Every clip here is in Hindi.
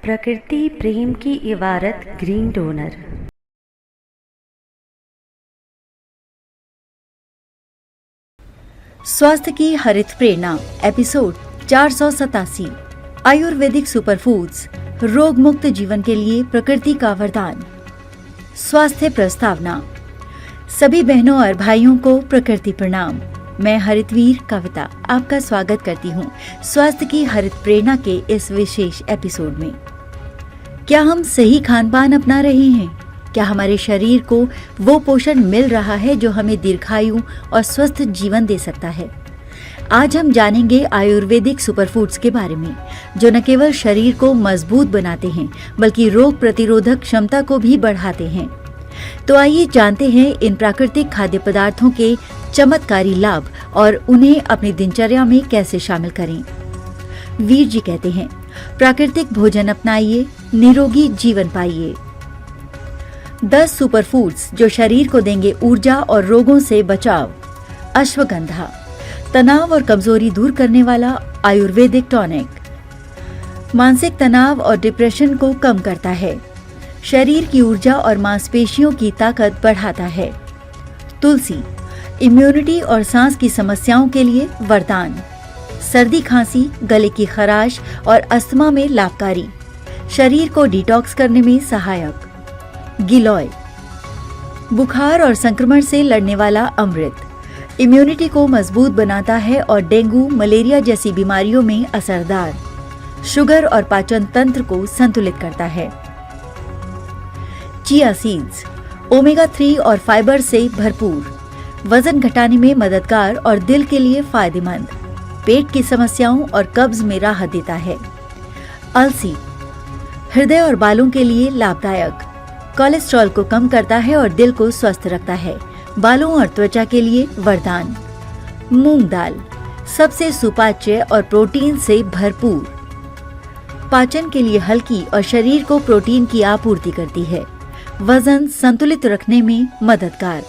प्रकृति प्रेम की इबारत ग्रीन डोनर। स्वास्थ्य की हरित प्रेरणा एपिसोड 487। आयुर्वेदिक सुपरफूड्स, रोग मुक्त जीवन के लिए प्रकृति का वरदान। स्वास्थ्य प्रस्तावना। सभी बहनों और भाइयों को प्रकृति प्रणाम। मैं हरितवीर कविता आपका स्वागत करती हूँ स्वास्थ्य की हरित प्रेरणा के इस विशेष एपिसोड में। क्या हम सही खान पान अपना रहे हैं? क्या हमारे शरीर को वो पोषण मिल रहा है जो हमें दीर्घायु और स्वस्थ जीवन दे सकता है? आज हम जानेंगे आयुर्वेदिक सुपरफूड्स के बारे में, जो न केवल शरीर को मजबूत बनाते हैं बल्कि रोग प्रतिरोधक क्षमता को भी बढ़ाते हैं। तो आइए जानते हैं इन प्राकृतिक खाद्य पदार्थों के चमत्कारी लाभ और उन्हें अपनी दिनचर्या में कैसे शामिल करें। वीर जी कहते हैं, प्राकृतिक भोजन अपनाइए, निरोगी जीवन पाइए। 10 सुपरफूड्स जो शरीर को देंगे ऊर्जा और रोगों से बचाव। अश्वगंधा, तनाव और कमजोरी दूर करने वाला आयुर्वेदिक टॉनिक। मानसिक तनाव और डिप्रेशन को कम करता है। शरीर की ऊर्जा और मांसपेशियों की ताकत बढ़ाता है। तुलसी, इम्यूनिटी और सांस की समस्याओं के लिए वरदान। सर्दी खांसी, गले की खराश और अस्थमा में लाभकारी। शरीर को डिटॉक्स करने में सहायक। गिलोय, बुखार और संक्रमण से लड़ने वाला अमृत। इम्यूनिटी को मजबूत बनाता है और डेंगू, मलेरिया जैसी बीमारियों में असरदार। शुगर और पाचन तंत्र को संतुलित करता है। चिया सीड्स, ओमेगा 3 और फाइबर से भरपूर। वजन घटाने में मददगार और दिल के लिए फायदेमंद। पेट की समस्याओं और कब्ज में राहत देता है। अलसी, हृदय और बालों के लिए लाभदायक। कोलेस्ट्रॉल को कम करता है और दिल को स्वस्थ रखता है। बालों और त्वचा के लिए वरदान। मूंग दाल, सबसे सुपाच्य और प्रोटीन से भरपूर। पाचन के लिए हल्की और शरीर को प्रोटीन की आपूर्ति करती है। वजन संतुलित रखने में मददगार।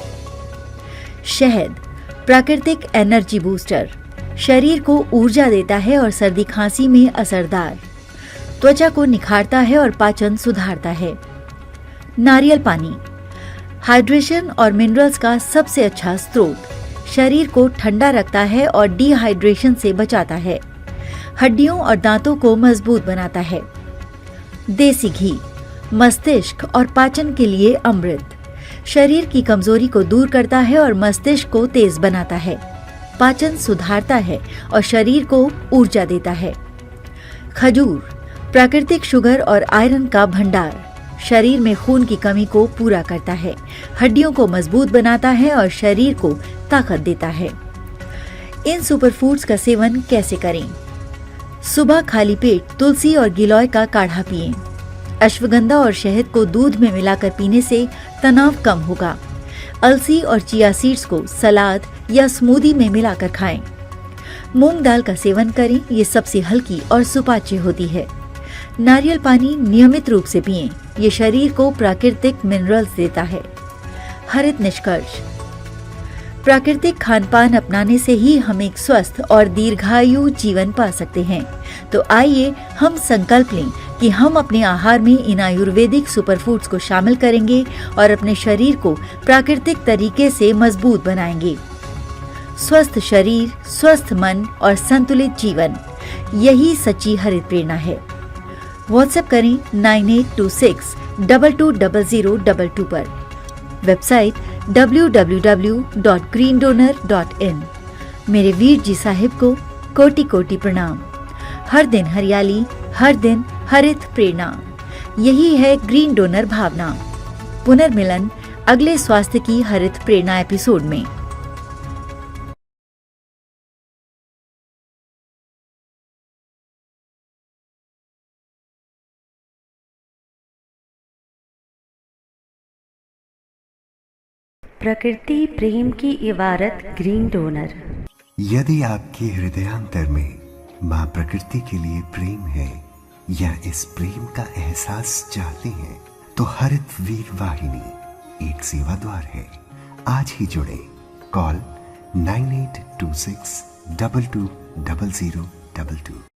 शहद, प्राकृतिक एनर्जी बूस्टर। शरीर को ऊर्जा देता है और सर्दी खांसी में असरदार। त्वचा को निखारता है और पाचन सुधारता है। नारियल पानी, हाइड्रेशन और मिनरल्स का सबसे अच्छा स्रोत। शरीर को ठंडा रखता है और डिहाइड्रेशन से बचाता है। हड्डियों और दांतों को मजबूत बनाता है। देसी घी, मस्तिष्क और पाचन के लिए अमृत। शरीर की कमजोरी को दूर करता है और मस्तिष्क को तेज बनाता है। पाचन सुधारता है और शरीर को ऊर्जा देता है। खजूर, प्राकृतिक शुगर और आयरन का भंडार। शरीर में खून की कमी को पूरा करता है। हड्डियों को मजबूत बनाता है और शरीर को ताकत देता है। इन सुपरफूड्स का सेवन कैसे करें? सुबह खाली पेट तुलसी और गिलोय का काढ़ा पिएं। अश्वगंधा और शहद को दूध में मिलाकर पीने से तनाव कम होगा। अलसी और चिया सीड्स को सलाद या स्मूदी में मिलाकर खाएं। मूंग दाल का सेवन करें, ये सबसे हल्की और सुपाच्य होती है। नारियल पानी नियमित रूप से पिएं, ये शरीर को प्राकृतिक मिनरल्स देता है। हरित निष्कर्ष, प्राकृतिक खान पान अपनाने से ही हम एक स्वस्थ और दीर्घायु जीवन पा सकते हैं। तो आइए हम संकल्प लें कि हम अपने आहार में इन आयुर्वेदिक सुपरफूड्स को शामिल करेंगे और अपने शरीर को प्राकृतिक तरीके से मजबूत बनाएंगे। स्वस्थ शरीर, स्वस्थ मन और संतुलित जीवन, यही सच्ची हरित प्रेरणा है। व्हाट्सएप करें 9826220022 पर। Website www.greendonor.in। मेरे वीर जी साहिब को कोटि कोटि प्रणाम। हर दिन हरियाली, हर दिन हरित प्रेरणा, यही है ग्रीन डोनर भावना। पुनर्मिलन अगले स्वास्थ्य की हरित प्रेरणा एपिसोड में। प्रकृति प्रेम की इबारत ग्रीन डोनर। यदि आपके हृदयांतर में माँ प्रकृति के लिए प्रेम है या इस प्रेम का एहसास चाहते हैं, तो हरित वीर वाहिनी एक सेवा द्वार है। आज ही जुड़े। कॉल 9826220022।